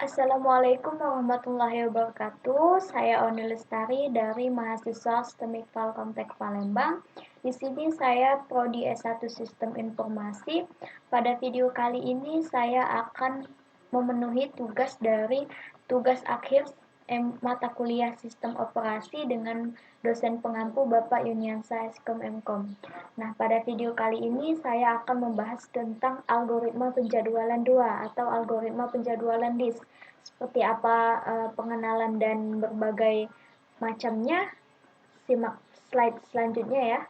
Assalamualaikum warahmatullahi wabarakatuh. Saya Oni Lestari dari mahasiswa Sistemik Telkomtek Palembang. Di sini saya prodi S1 Sistem Informasi. Pada video kali ini saya akan memenuhi tugas akhir mata kuliah Sistem Operasi dengan dosen pengampu Bapak Yuniansa Eskom Mkom. Nah, pada video kali ini saya akan membahas tentang algoritma penjadwalan 2 atau algoritma penjadwalan disk. Seperti apa pengenalan dan berbagai macamnya, simak slide selanjutnya ya.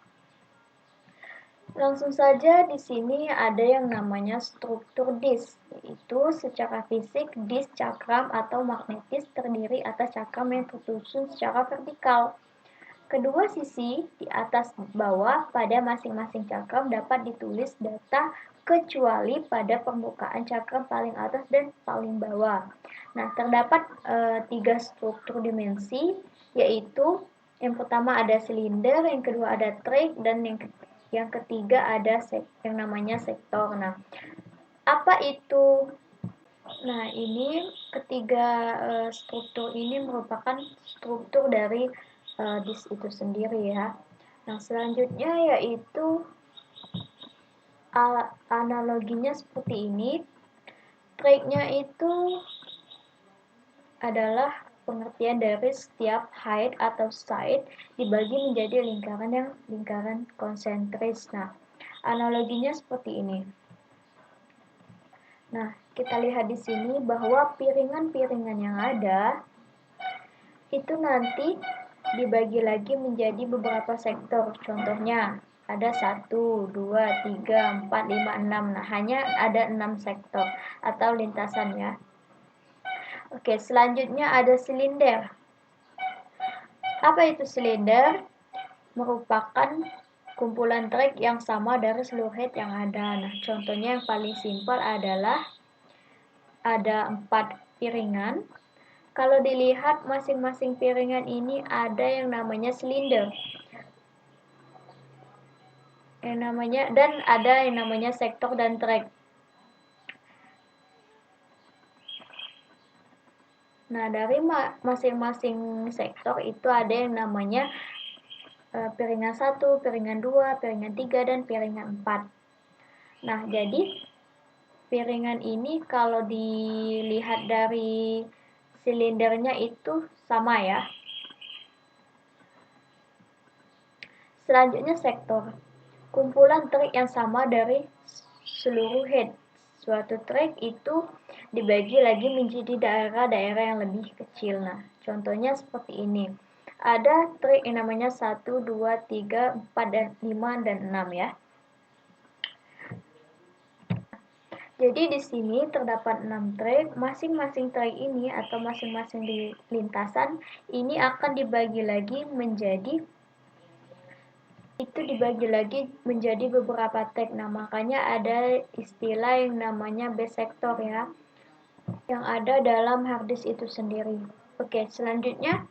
Langsung saja di sini ada yang namanya struktur disk, yaitu secara fisik disk cakram atau magnetis terdiri atas cakram yang tersusun secara vertikal. Kedua sisi di atas bawah pada masing-masing cakram dapat ditulis data kecuali pada permukaan cakram paling atas dan paling bawah. Nah, terdapat 3 struktur dimensi, yaitu yang pertama ada silinder, yang kedua ada track, dan yang ketiga ada yang namanya sektor. Nah, apa itu? Nah, ini ketiga struktur ini merupakan struktur dari disk itu sendiri ya. Nah, selanjutnya yaitu analoginya seperti ini. Tracknya itu adalah pengertian dari setiap height atau side dibagi menjadi lingkaran konsentris. Nah, analoginya seperti ini. Nah, kita lihat di sini bahwa piringan-piringan yang ada itu nanti dibagi lagi menjadi beberapa sektor. Contohnya, ada 1, 2, 3, 4, 5, 6. Nah, hanya ada 6 sektor atau lintasan ya. Oke, selanjutnya ada silinder. Apa itu silinder? Merupakan kumpulan track yang sama dari seluruh head yang ada. Nah, contohnya yang paling simpel adalah ada 4 piringan. Kalau dilihat masing-masing piringan ini ada yang namanya silinder. Dan ada yang namanya sektor dan track. Nah, dari masing-masing sektor itu ada yang namanya piringan 1, piringan 2, piringan 3, dan piringan 4. Nah, jadi piringan ini kalau dilihat dari silindernya itu sama ya. Selanjutnya sektor. Kumpulan track yang sama dari seluruh head. Suatu track itu dibagi lagi menjadi daerah-daerah yang lebih kecil. Nah, contohnya seperti ini. Ada track yang namanya 1, 2, 3, 4, dan 5, dan 6 ya. Jadi di sini terdapat 6 track. Masing-masing track ini atau masing-masing lintasan ini akan dibagi lagi menjadi beberapa tag. Nah, makanya ada istilah yang namanya base sector ya, yang ada dalam harddisk itu sendiri. Oke, selanjutnya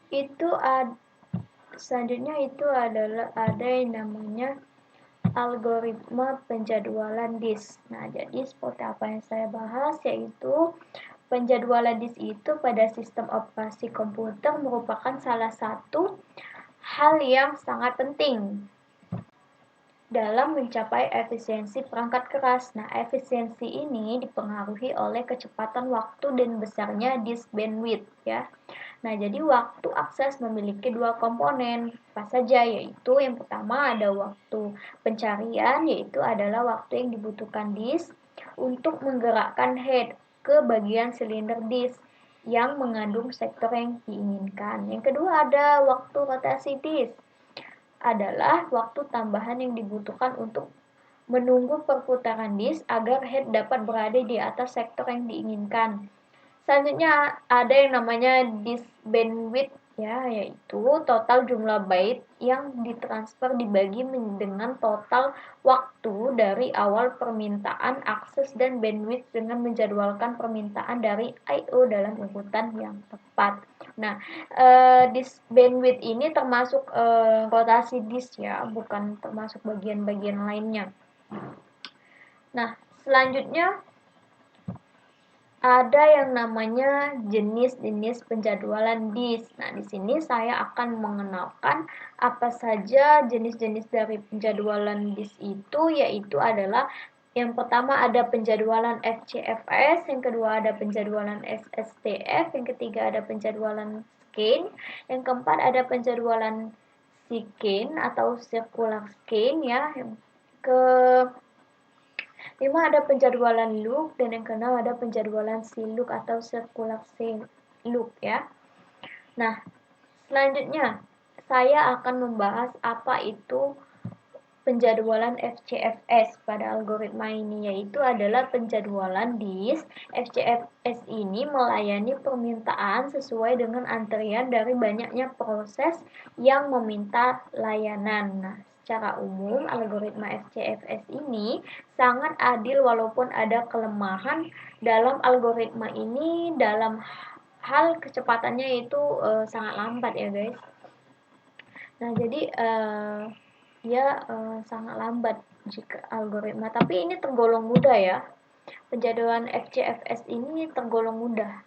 itu adalah ada yang namanya algoritma penjadwalan disk. Nah, jadi seperti apa yang saya bahas, yaitu penjadwalan disk itu pada sistem operasi komputer merupakan salah satu hal yang sangat penting dalam mencapai efisiensi perangkat keras. Nah, efisiensi ini dipengaruhi oleh kecepatan waktu dan besarnya disk bandwidth ya. Nah, jadi waktu akses memiliki dua komponen apa saja, yaitu yang pertama ada waktu pencarian, yaitu adalah waktu yang dibutuhkan disk untuk menggerakkan head ke bagian silinder disk yang mengandung sektor yang diinginkan. Yang kedua ada waktu rotasi disk, adalah waktu tambahan yang dibutuhkan untuk menunggu perputaran disk agar head dapat berada di atas sektor yang diinginkan. Selanjutnya ada yang namanya disk bandwidth ya, yaitu total jumlah byte yang ditransfer dibagi dengan total waktu dari awal permintaan akses dan bandwidth dengan menjadwalkan permintaan dari I/O dalam urutan yang tepat. Nah, disk bandwidth ini termasuk rotasi disk ya, bukan termasuk bagian-bagian lainnya. Nah, selanjutnya ada yang namanya jenis-jenis penjadwalan disk. Nah, di sini saya akan mengenalkan apa saja jenis-jenis dari penjadwalan disk itu, yaitu adalah yang pertama ada penjadwalan FCFS, yang kedua ada penjadwalan SSTF, yang ketiga ada penjadwalan scan, yang keempat ada penjadwalan scan atau circular scan ya. Yang ke 5 ada penjadwalan loop dan yang keenam ada penjadwalan siluk atau circular loop ya. Nah, selanjutnya saya akan membahas apa itu penjadwalan FCFS pada algoritma ini, yaitu adalah penjadwalan disk. FCFS ini melayani permintaan sesuai dengan antrian dari banyaknya proses yang meminta layanan. Nah, secara umum algoritma FCFS ini sangat adil walaupun ada kelemahan dalam algoritma ini dalam hal kecepatannya itu sangat lambat ya guys. Nah, jadi dia sangat lambat jika algoritma, tapi ini tergolong mudah ya. Penjadwalan FCFS ini tergolong mudah.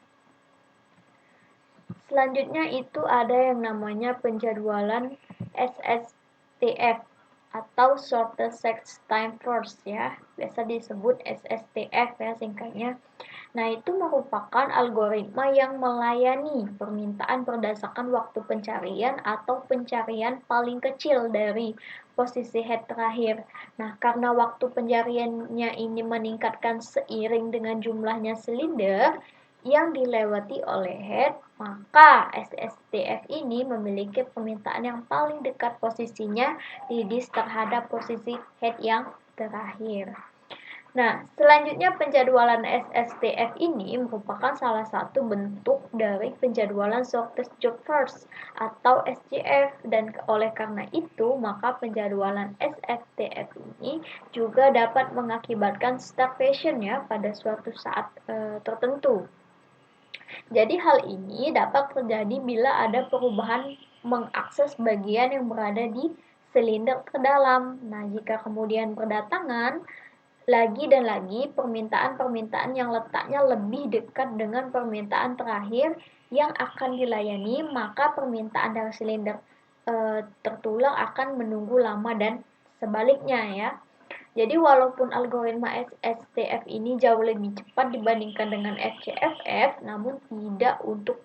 Selanjutnya itu ada yang namanya penjadwalan SSTF atau Shortest Search Time First ya. Biasa disebut SSTF ya singkatnya. Nah, itu merupakan algoritma yang melayani permintaan berdasarkan waktu pencarian atau pencarian paling kecil dari posisi head terakhir. Nah, karena waktu pencariannya ini meningkatkan seiring dengan jumlahnya silinder yang dilewati oleh head, maka SSTF ini memiliki permintaan yang paling dekat posisinya di disk terhadap posisi head yang terakhir. Nah, selanjutnya penjadwalan SSTF ini merupakan salah satu bentuk dari penjadwalan Shortest Job First atau SJF, dan oleh karena itu maka penjadwalan SSTF ini juga dapat mengakibatkan starvation ya pada suatu saat tertentu. Jadi hal ini dapat terjadi bila ada perubahan mengakses bagian yang berada di silinder terdalam. Nah, jika kemudian berdatangan lagi dan lagi permintaan-permintaan yang letaknya lebih dekat dengan permintaan terakhir yang akan dilayani, maka permintaan dari silinder tertulang akan menunggu lama dan sebaliknya ya. Jadi walaupun algoritma SSTF ini jauh lebih cepat dibandingkan dengan FCFF, namun tidak untuk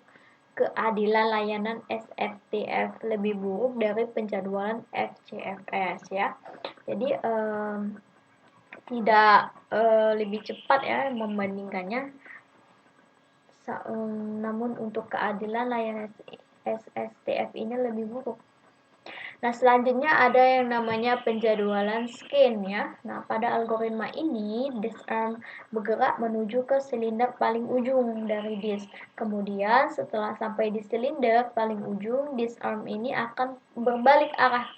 keadilan layanan SSTF lebih buruk dari penjadwalan FCFS ya. Jadi tidak lebih cepat ya membandingkannya, namun untuk keadilan layanan SSTF ini lebih buruk. Nah, selanjutnya ada yang namanya penjadwalan scan ya. Nah, pada algoritma ini disk arm bergerak menuju ke silinder paling ujung dari disk. Kemudian setelah sampai di silinder paling ujung, disk arm ini akan berbalik arah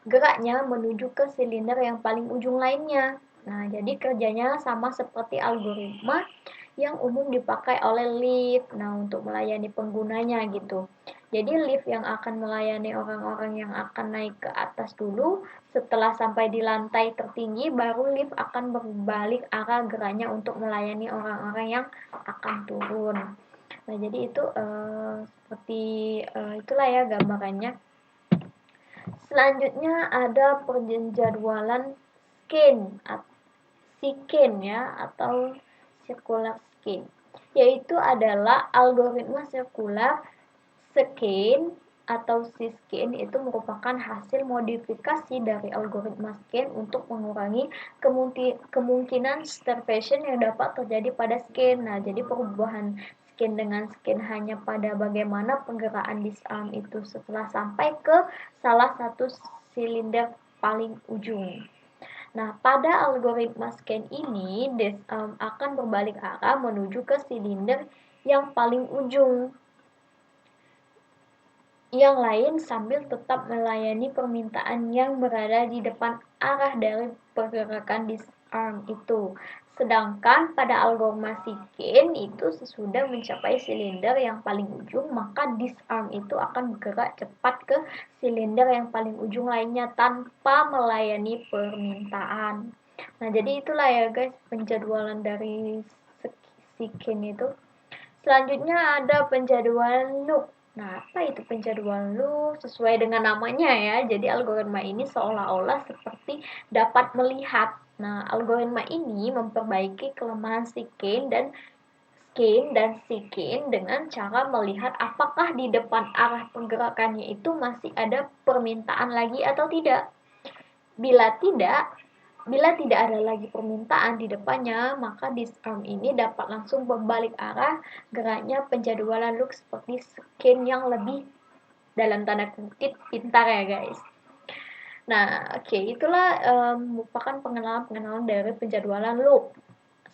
geraknya menuju ke silinder yang paling ujung lainnya. Nah, jadi kerjanya sama seperti algoritma yang umum dipakai oleh lift. Nah, untuk melayani penggunanya gitu. Jadi lift yang akan melayani orang-orang yang akan naik ke atas dulu, setelah sampai di lantai tertinggi baru lift akan berbalik arah geraknya untuk melayani orang-orang yang akan turun. Nah, jadi itu seperti itulah ya gambarannya. Selanjutnya ada penjadwalan scan ya atau circular scan, yaitu adalah algoritma sirkular scan atau scan. Itu merupakan hasil modifikasi dari algoritma scan untuk mengurangi kemungkinan starvation yang dapat terjadi pada scan. Nah, jadi perubahan scan dengan scan hanya pada bagaimana pergerakan disk arm itu setelah sampai ke salah satu silinder paling ujung. Nah, pada algoritma scan ini disk arm akan berbalik arah menuju ke silinder yang paling ujung yang lain sambil tetap melayani permintaan yang berada di depan arah dari pergerakan disk arm itu. Sedangkan pada algoritma scan itu sesudah mencapai silinder yang paling ujung, maka disk arm itu akan bergerak cepat ke silinder yang paling ujung lainnya tanpa melayani permintaan. Nah, jadi itulah ya guys penjadwalan dari scan itu. Selanjutnya ada penjadwalan loop. Nah, apa itu penjadwalan loop? Sesuai dengan namanya ya. Jadi algoritma ini seolah-olah seperti dapat melihat. Nah, algoritma ini memperbaiki kelemahan scan dengan cara melihat apakah di depan arah pergerakannya itu masih ada permintaan lagi atau tidak. Bila tidak, Bila tidak ada lagi permintaan di depannya, maka disarm ini dapat langsung berbalik arah geraknya penjadwalan loop seperti scan yang lebih dalam tanda kutip pintar ya guys. Nah, oke, itulah merupakan pengenalan dari penjadwalan loop.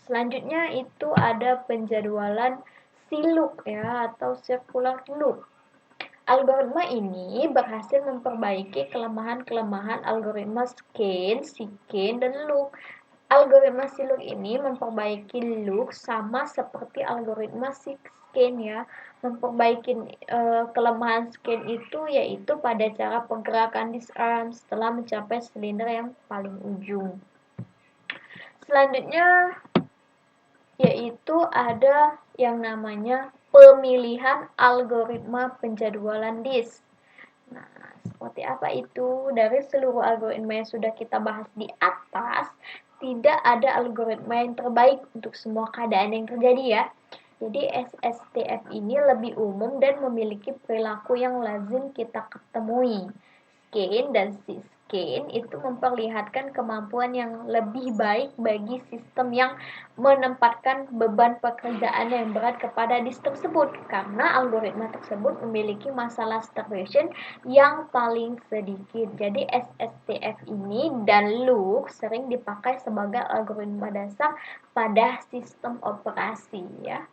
Selanjutnya itu ada penjadwalan C-loop ya atau circular loop. Algoritma ini berhasil memperbaiki kelemahan-kelemahan algoritma scan, dan loop. Algoritma si loop ini memperbaiki loop sama seperti algoritma si scan ya. Memperbaiki kelemahan scan itu yaitu pada cara pergerakan disarm setelah mencapai silinder yang paling ujung. Selanjutnya yaitu ada yang namanya pemilihan algoritma penjadwalan disk. Nah, seperti apa itu? Dari seluruh algoritma yang sudah kita bahas di atas, tidak ada algoritma yang terbaik untuk semua keadaan yang terjadi ya. Jadi SSTF ini lebih umum dan memiliki perilaku yang lazim kita ketemui. Scan dan scan itu memperlihatkan kemampuan yang lebih baik bagi sistem yang menempatkan beban pekerjaan yang berat kepada disk tersebut karena algoritma tersebut memiliki masalah starvation yang paling sedikit. Jadi SSTF ini dan loop sering dipakai sebagai algoritma dasar pada sistem operasi ya.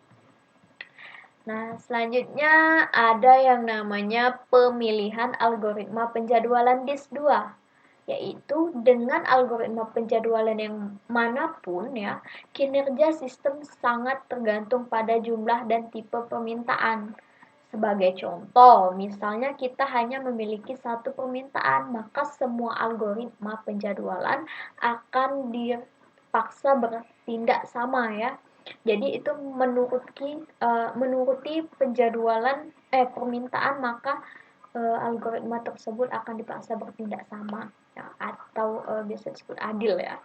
Nah, selanjutnya ada yang namanya pemilihan algoritma penjadwalan disk 2, yaitu dengan algoritma penjadwalan yang manapun ya, kinerja sistem sangat tergantung pada jumlah dan tipe permintaan. Sebagai contoh, misalnya kita hanya memiliki satu permintaan, maka semua algoritma penjadwalan akan dipaksa bertindak sama ya. Jadi itu menuruti penjadwalan permintaan, maka algoritma tersebut akan dipaksa bertindak sama ya, atau biasa disebut adil ya.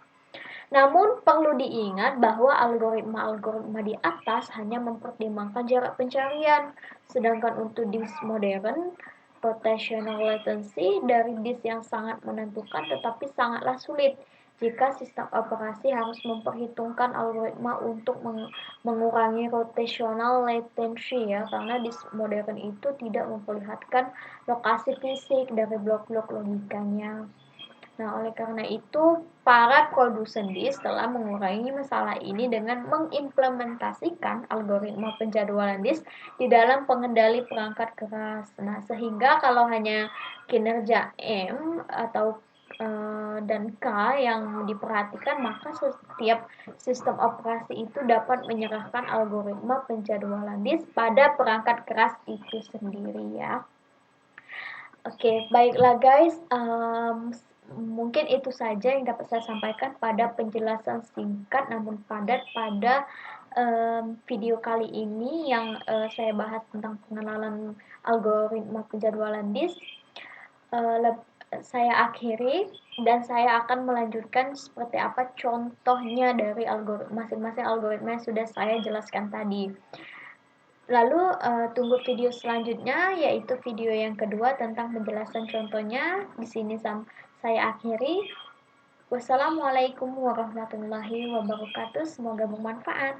Namun perlu diingat bahwa algoritma-algoritma di atas hanya mempertimbangkan jarak pencarian, sedangkan untuk disk modern, rotational latency dari disk yang sangat menentukan tetapi sangatlah sulit jika sistem operasi harus memperhitungkan algoritma untuk mengurangi rotational latency ya, karena disk modern itu tidak memperlihatkan lokasi fisik dari blok-blok logikanya. Nah, oleh karena itu, para produsen disk telah mengurangi masalah ini dengan mengimplementasikan algoritma penjadwalan disk di dalam pengendali perangkat keras. Nah, sehingga kalau hanya kinerja M atau dan K yang diperhatikan, maka setiap sistem operasi itu dapat menyerahkan algoritma penjadwalan disk pada perangkat keras itu sendiri ya. Oke, baiklah guys, mungkin itu saja yang dapat saya sampaikan pada penjelasan singkat namun padat pada video kali ini yang saya bahas tentang pengenalan algoritma penjadwalan disk. Saya akhiri dan saya akan melanjutkan seperti apa contohnya dari masing-masing algoritma yang sudah saya jelaskan tadi. Lalu tunggu video selanjutnya, yaitu video yang kedua tentang penjelasan contohnya. Di sini saya akhiri. Wassalamualaikum warahmatullahi wabarakatuh. Semoga bermanfaat.